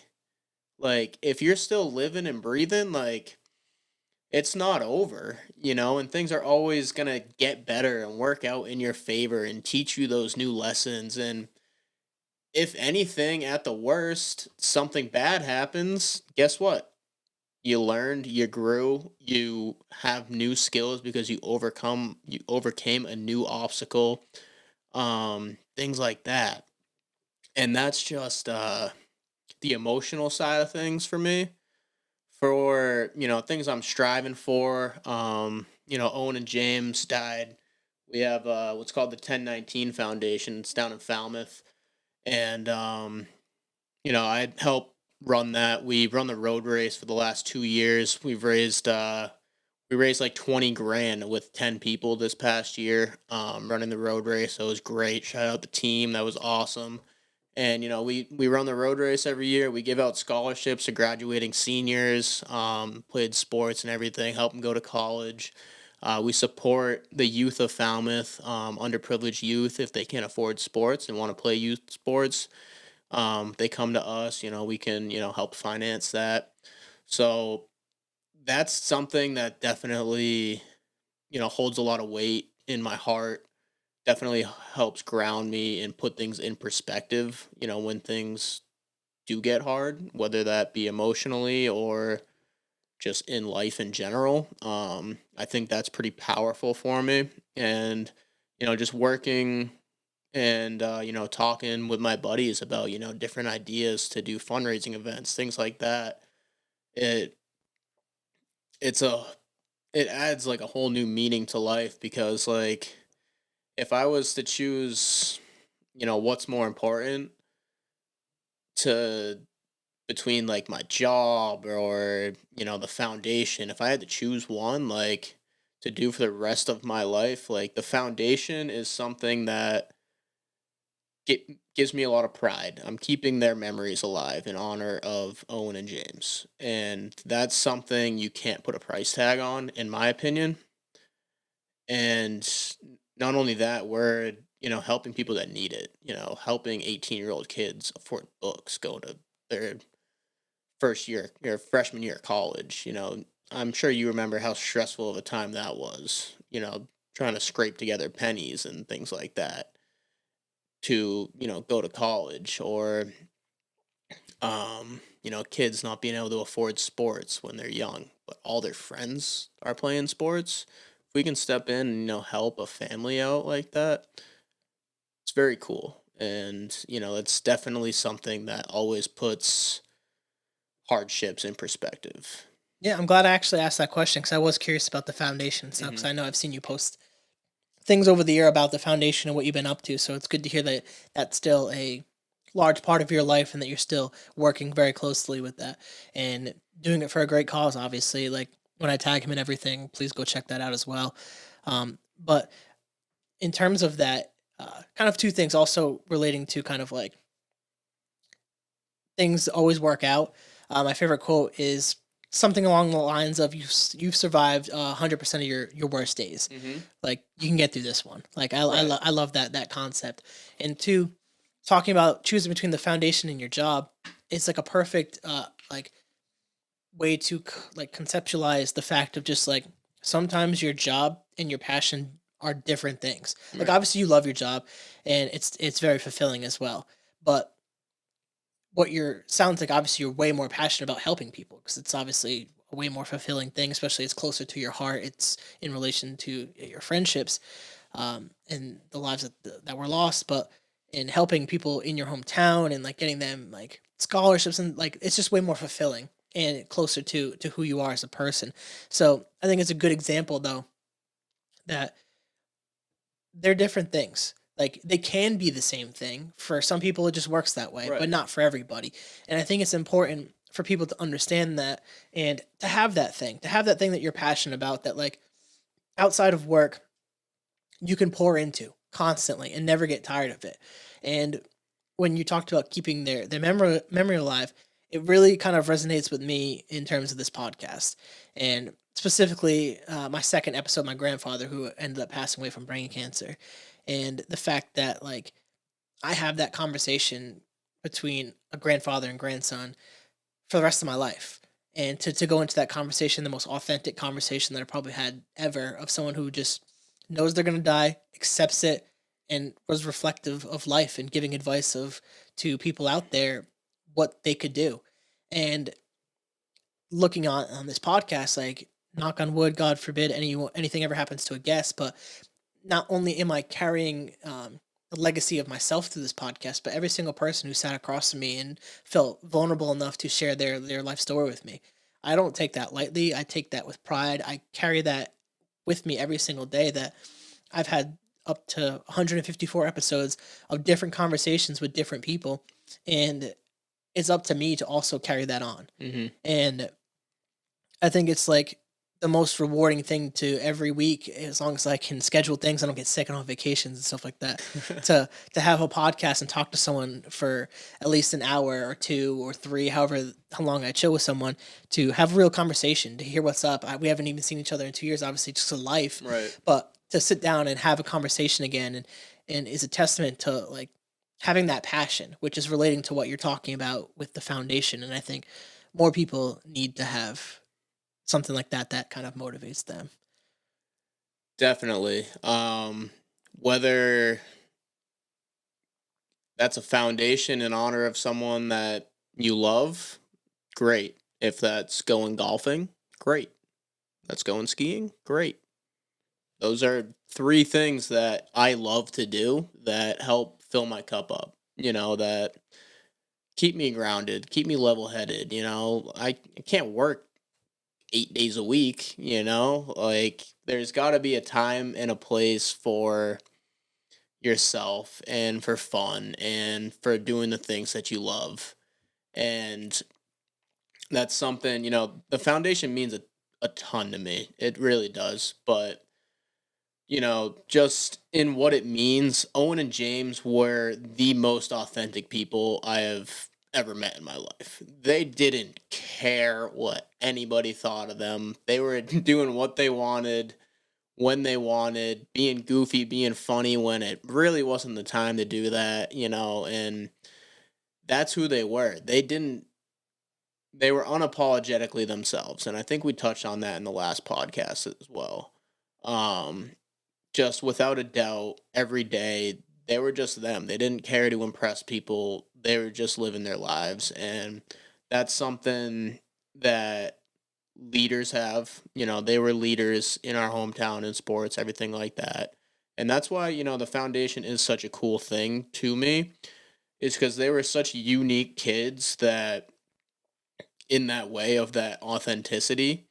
Speaker 3: like if you're still living and breathing, like it's not over, and things are always going to get better and work out in your favor and teach you those new lessons. And if anything, at the worst, something bad happens, guess what? You learned, you grew, you have new skills because you overcame a new obstacle, things like that. And that's just the emotional side of things for me. For, things I'm striving for, Owen and James died. We have what's called the 1019 Foundation. It's down in Falmouth. And I help run that. We run the road race for the last 2 years. We raised like 20 grand with 10 people this past year, running the road race. So it was great. Shout out the team. That was awesome. And we run the road race every year. We give out scholarships to graduating seniors, played sports and everything, help them go to college. We support the youth of Falmouth, underprivileged youth, if they can't afford sports and want to play youth sports. They come to us. We can help finance that. So that's something that definitely holds a lot of weight in my heart. Definitely helps ground me and put things in perspective. When things do get hard, whether that be emotionally or just in life in general. I think that's pretty powerful for me. And, just working and, talking with my buddies about, different ideas to do fundraising events, things like that. It, it's a it adds like a whole new meaning to life because like if I was to choose, what's more important to between like my job or, the foundation, if I had to choose one like to do for the rest of my life, like the foundation is something that gives me a lot of pride. I'm keeping their memories alive in honor of Owen and James. And that's something you can't put a price tag on, in my opinion. And not only that, we're, helping people that need it, helping 18-year-old kids afford books, go to their first year, your freshman year of college. I'm sure you remember how stressful of a time that was, trying to scrape together pennies and things like that to, go to college or kids not being able to afford sports when they're young, but all their friends are playing sports. If we can step in and, help a family out like that, it's very cool. And, it's definitely something that always puts hardships in perspective.
Speaker 2: Yeah, I'm glad I actually asked that question because I was curious about the foundation stuff. Because
Speaker 3: hmm
Speaker 2: I know I've seen you post things over the year about the foundation and what you've been up to. So it's good to hear that that's still a large part of your life and that you're still working very closely with that and doing it for a great cause. Obviously, like when I tag him and everything, please go check that out as well. But in terms of that, kind of two things also relating to kind of like things always work out. My favorite quote is something along the lines of you've survived 100% of your worst days.
Speaker 3: hmm
Speaker 2: Like you can get through this one. Like
Speaker 3: Right.
Speaker 2: I love that concept. And two, talking about choosing between the foundation and your job, it's like a perfect like way to like conceptualize the fact of just like sometimes your job and your passion are different things. Like
Speaker 3: Right.
Speaker 2: obviously you love your job and it's very fulfilling as well. But what you're sounds like obviously you're way more passionate about helping people because it's obviously a way more fulfilling thing, especially it's closer to your heart. It's in relation to your friendships and the lives that were lost, but in helping people in your hometown and like getting them like scholarships and like it's just way more fulfilling and closer to who you are as a person. So I think it's a good example though that they're different things. Like they can be the same thing. For some people it just works that way, but
Speaker 3: Right.
Speaker 2: not for everybody. And I think it's important for people to understand that and to have that thing that you're passionate about that like outside of work you can pour into constantly and never get tired of it. And when you talked about keeping their memory alive, it really kind of resonates with me in terms of this podcast, and specifically my second episode, my grandfather who ended up passing away from brain cancer, and the fact that like I have that conversation between a grandfather and grandson for the rest of my life. And to go into that conversation, the most authentic conversation that I probably had ever of someone who just knows they're gonna die, accepts it, and was reflective of life and giving advice of to people out there what they could do. And looking on this podcast, like knock on wood, God forbid anything ever happens to a guest, but not only am I carrying the legacy of myself through this podcast, but every single person who sat across from me and felt vulnerable enough to share their life story with me. I don't take that lightly. I take that with pride. I carry that with me every single day that I've had up to 154 episodes of different conversations with different people. And it's up to me to also carry that on.
Speaker 3: hmm
Speaker 2: And I think it's like the most rewarding thing to every week, as long as I can schedule things, I don't get sick and on vacations and stuff like that. To have a podcast and talk to someone for at least an hour or two or three, however how long I chill with someone, to have a real conversation, to hear what's up. We haven't even seen each other in 2 years, obviously, just a life,
Speaker 3: Right.
Speaker 2: but to sit down and have a conversation again and is a testament to like having that passion, which is relating to what you're talking about with the foundation. And I think more people need to have something like that that kind of motivates them.
Speaker 3: Definitely. Whether that's a foundation in honor of someone that you love, great. If that's going golfing, great. That's going skiing, great. Those are three things that I love to do that help fill my cup up, that keep me grounded, keep me level headed. I can't work 8 days a week, like there's got to be a time and a place for yourself and for fun and for doing the things that you love. And that's something, the foundation means a ton to me. It really does. But, just in what it means, Owen and James were the most authentic people I have ever met in my life. They didn't care what anybody thought of them. They were doing what they wanted when they wanted, being goofy, being funny when it really wasn't the time to do that, and that's who they were. They were unapologetically themselves, and I think we touched on that in the last podcast as well. Um, just without a doubt, every day they were just them. They didn't care to impress people. They were just living their lives, and that's something that leaders have. They were leaders in our hometown in sports, everything like that. And that's why, the foundation is such a cool thing to me, is because they were such unique kids that in that way of that authenticity,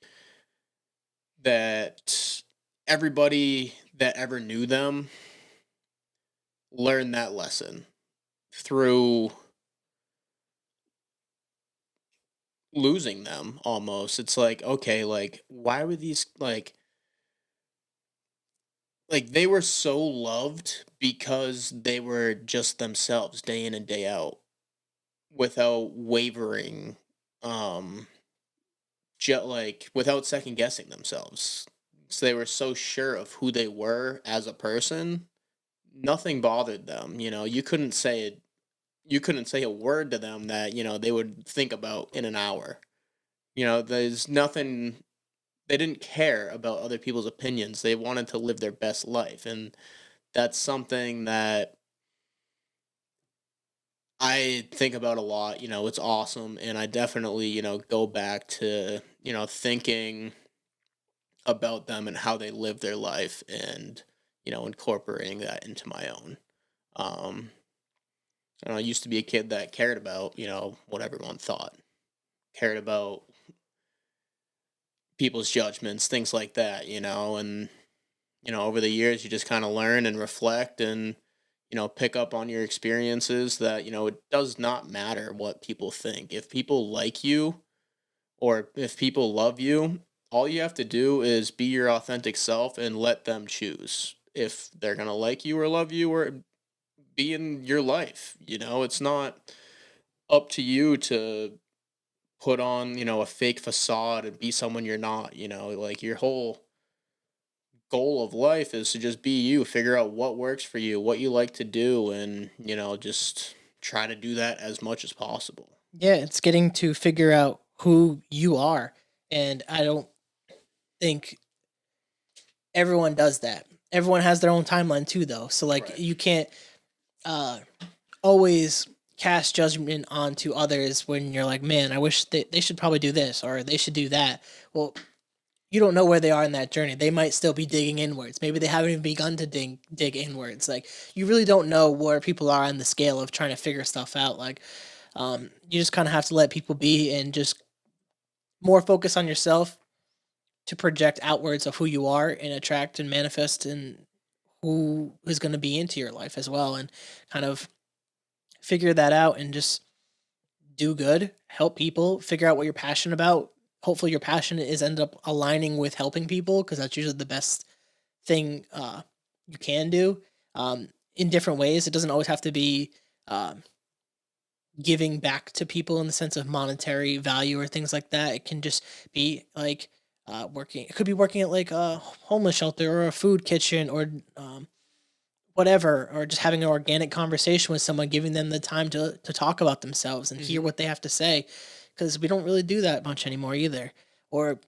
Speaker 3: that everybody that ever knew them learned that lesson through losing them almost. It's like, okay, like why were these like they were so loved because they were just themselves day in and day out without wavering, um like without second guessing themselves. So they were so sure of who they were as a person, nothing bothered them. You couldn't say a word to them that they would think about in an hour. There's nothing. They didn't care about other people's opinions. They wanted to live their best life, and that's something that I think about a lot. It's awesome, and I definitely go back to thinking about them and how they live their life, and incorporating that into my own. Um, I used to be a kid that cared about what everyone thought, cared about people's judgments, things like that, and over the years you just kind of learn and reflect and pick up on your experiences that it does not matter what people think. If people like you or if people love you, all you have to do is be your authentic self and let them choose if they're going to like you or love you or be in your life. It's not up to you to put on, a fake facade and be someone you're not. Like your whole goal of life is to just be you, figure out what works for you, what you like to do, and, just try to do that as much as possible.
Speaker 2: Yeah, it's getting to figure out who you are. And I don't think everyone does that. Everyone has their own timeline too, though. So, like,
Speaker 3: Right.
Speaker 2: you can't uh, always cast judgment onto others when you're like, man, I wish they should probably do this or they should do that. Well, you don't know where they are in that journey. They might still be digging inwards. Maybe they haven't even begun to dig inwards. Like, you really don't know where people are on the scale of trying to figure stuff out. Like, you just kind of have to let people be and just more focus on yourself to project outwards of who you are and attract and manifest and who is going to be into your life as well, and kind of figure that out and just do good, help people, figure out what you're passionate about. Hopefully your passion is end up aligning with helping people, because that's usually the best thing you can do, in different ways. It doesn't always have to be um, giving back to people in the sense of monetary value or things like that. It can just be like working. It could be working at like a homeless shelter or a food kitchen or whatever, or just having an organic conversation with someone, giving them the time to talk about themselves and hear
Speaker 3: Hmm.
Speaker 2: what they have to say, because we don't really do that much anymore either. Or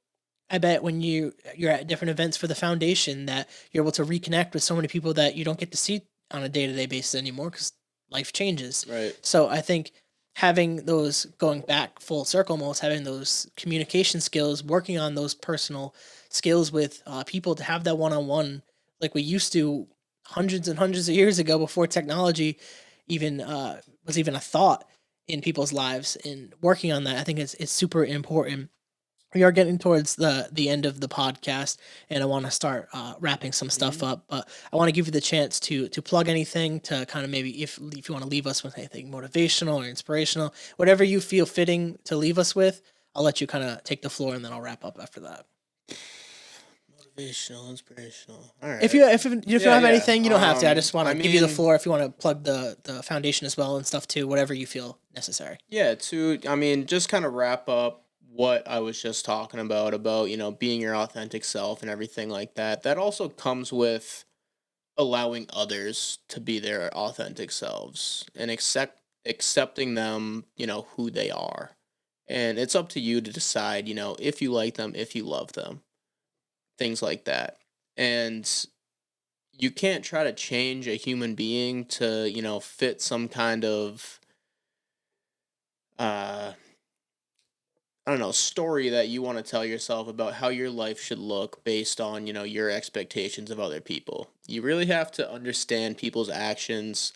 Speaker 2: I bet when you're at different events for the foundation that you're able to reconnect with so many people that you don't get to see on a day-to-day basis anymore because life changes.
Speaker 3: Right.
Speaker 2: So I think having those, going back full circle almost, having those communication skills, working on those personal skills with people to have that one-on-one like we used to hundreds and hundreds of years ago before technology even was even a thought in people's lives, and working on that I think it's super important we are getting towards the end of the podcast, and I want to start wrapping some stuff
Speaker 3: Mhm.
Speaker 2: up. But I want to give you the chance to plug anything, to kind of maybe if you want to leave us with anything motivational or inspirational, whatever you feel fitting to leave us with. I'll let you kind of take the floor, and then I'll wrap up after that.
Speaker 3: Motivational, inspirational. All
Speaker 2: If
Speaker 3: right.
Speaker 2: you if you don't
Speaker 3: Yeah,
Speaker 2: have
Speaker 3: yeah.
Speaker 2: anything, you don't have to. I just want
Speaker 3: I
Speaker 2: to give you the
Speaker 3: mean,
Speaker 2: floor if you want to plug the foundation as well and stuff too. Whatever you feel necessary.
Speaker 3: yeah, just kind of wrap up what I was just talking about, being your authentic self and everything like that. That also comes with allowing others to be their authentic selves and accepting them, who they are. And it's up to you to decide, if you like them, if you love them, things like that. And you can't try to change a human being to, fit some kind of uh I don't know, story that you want to tell yourself about how your life should look based on, your expectations of other people. You really have to understand people's actions,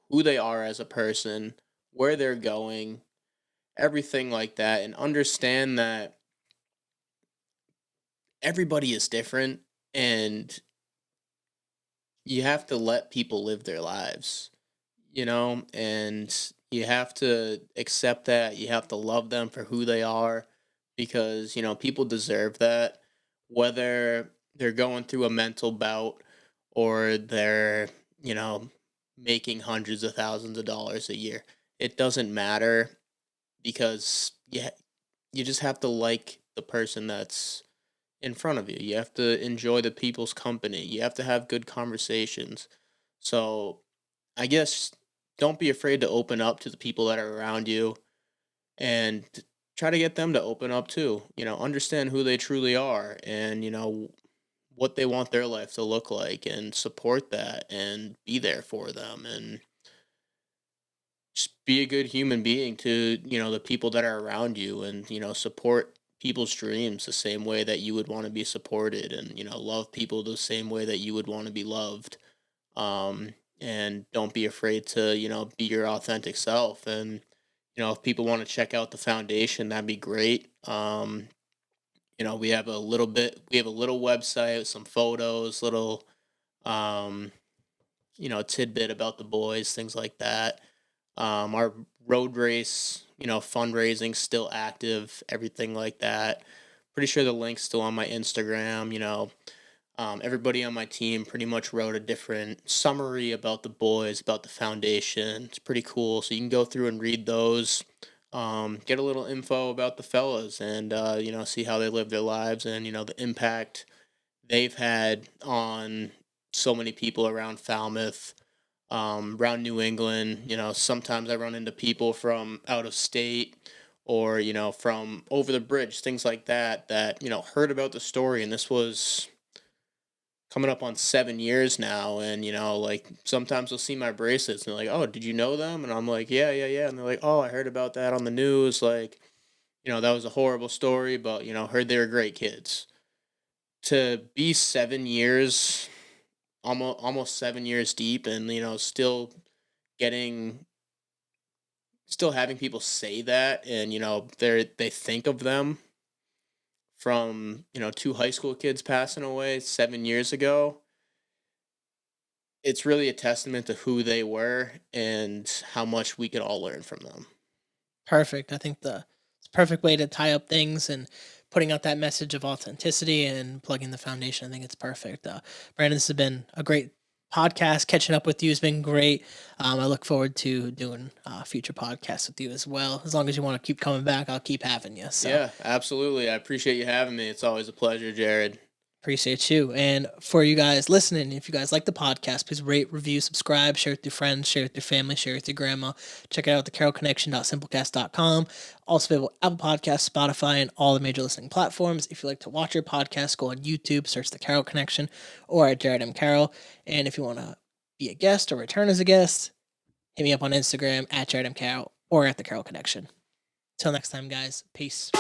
Speaker 3: who they are as a person, where they're going, everything like that, and understand that everybody is different and you have to let people live their lives, and you have to accept that. You have to love them for who they are because, people deserve that, whether they're going through a mental bout or they're, making hundreds of thousands of dollars a year. It doesn't matter because you just have to like the person that's in front of you. You have to enjoy the people's company. You have to have good conversations. So I guess don't be afraid to open up to the people that are around you and try to get them to open up too. Understand who they truly are and, what they want their life to look like and support that and be there for them and just be a good human being to, the people that are around you and, support people's dreams the same way that you would want to be supported and, love people the same way that you would want to be loved. And don't be afraid to, be your authentic self. And, if people want to check out the foundation, that'd be great. We have a little website with some photos, um, tidbit about the boys, things like that. Our road race, fundraising still active, everything like that. Pretty sure the link's still on my Instagram. Everybody on my team pretty much wrote a different summary about the boys, about the foundation. It's pretty cool. So you can go through and read those, get a little info about the fellas and, see how they live their lives and, the impact they've had on so many people around Falmouth, around New England. Sometimes I run into people from out of state or, from over the bridge, things like that, heard about the story. And this was coming up on 7 years now. And, like sometimes they'll see my bracelets and they're like, oh, did you know them? And I'm like, yeah, yeah, yeah. And they're like, oh, I heard about that on the news. Like, that was a horrible story, but, heard they were great kids. To be 7 years, almost 7 years deep and, getting still having people say that and, they think of them from, two high school kids passing away 7 years ago. It's really a testament to who they were and how much we could all learn from them.
Speaker 2: Perfect. I think it's a perfect way to tie up things and putting out that message of authenticity and plugging the foundation. I think it's perfect. Brandon, this has been a great podcast. Catching up with you has been great. I look forward to doing future podcasts with you as well. As long as you want to keep coming back, I'll keep having you. So
Speaker 3: Yeah, absolutely. I appreciate you having me. It's always a pleasure, Jared.
Speaker 2: appreciate you. And for you guys listening, if you guys like the podcast, please rate, review, subscribe, share with your friends, share with your family, share with your grandma. Check it out at thecarrollconnection.simplecast.com. Also available Apple Podcasts, Spotify, and all the major listening platforms. If you like to watch your podcast, go on YouTube, search The Carroll Connection or at Jared M. Carroll. And if you want to be a guest or return as a guest, hit me up on Instagram at Jared M. Carroll or at The Carroll Connection. Till next time, guys. Peace.